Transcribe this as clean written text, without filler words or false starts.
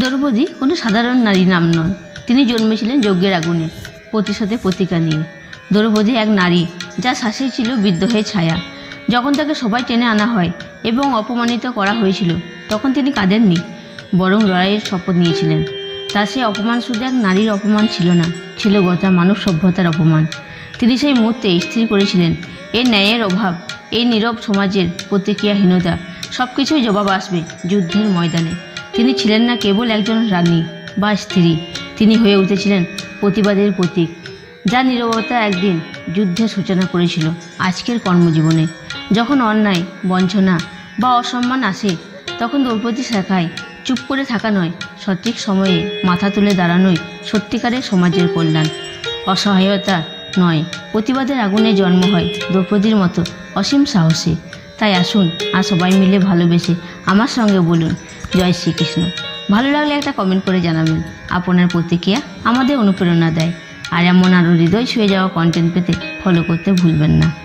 দ্রৌপদী কোনো সাধারণ নারী নাম নয়, তিনি জন্মেছিলেন যজ্ঞের আগুনে, প্রতিশোধে প্রতিজ্ঞা নিয়ে। দ্রৌপদী এক নারী, যার শ্বাসে ছিল বিদ্রোহের ছায়া। যখন তাকে সবাই টেনে আনা হয় এবং অপমানিত করা হয়েছিল, তখন তিনি কাঁদেননি, বরং লড়াইয়ের শপথ নিয়েছিলেন। তার সেই অপমান শুধু এক নারীর অপমান ছিল না, ছিল গোটা মানব সভ্যতার অপমান। তিনি সেই মুহূর্তে স্থির করেছিলেন, এই ন্যায়ের অভাব, এই নীরব সমাজের প্রতিক্রিয়াহীনতা, সব কিছুই জবাব আসবে যুদ্ধের ময়দানে। তিনি ছিলেন না কেবল একজন রানী বা স্ত্রী, তিনি হয়ে উঠেছিলেন প্রতিবাদের প্রতীক, যার নীরবতা একদিন যুদ্ধের সূচনা করেছিল আজকের কর্মজীবনে। যখন অন্যায়, বঞ্চনা বা অসম্মান আসে, তখন দ্রৌপদী শেখায় চুপ করে থাকা নয়, সঠিক সময়ে মাথা তুলে দাঁড়ানোই সত্যিকারের সমাজের কল্যাণ। অসহায়তা নয়, প্রতিবাদের আগুনে জন্ম হয় দ্রৌপদীর মতো অসীম সাহসে। তাই আসুন আর সবাই মিলে ভালোবেসে আমার সঙ্গে বলুন জয় শ্রীকৃষ্ণ। ভালো লাগলে একটা কমেন্ট করে জানাবেন। আপনার প্রতিক্রিয়া আমাদের অনুপ্রেরণা দেয়। আর এমন আরও হৃদয় ছুঁয়ে যাওয়া কন্টেন্ট পেতে ফলো করতে ভুলবেন না।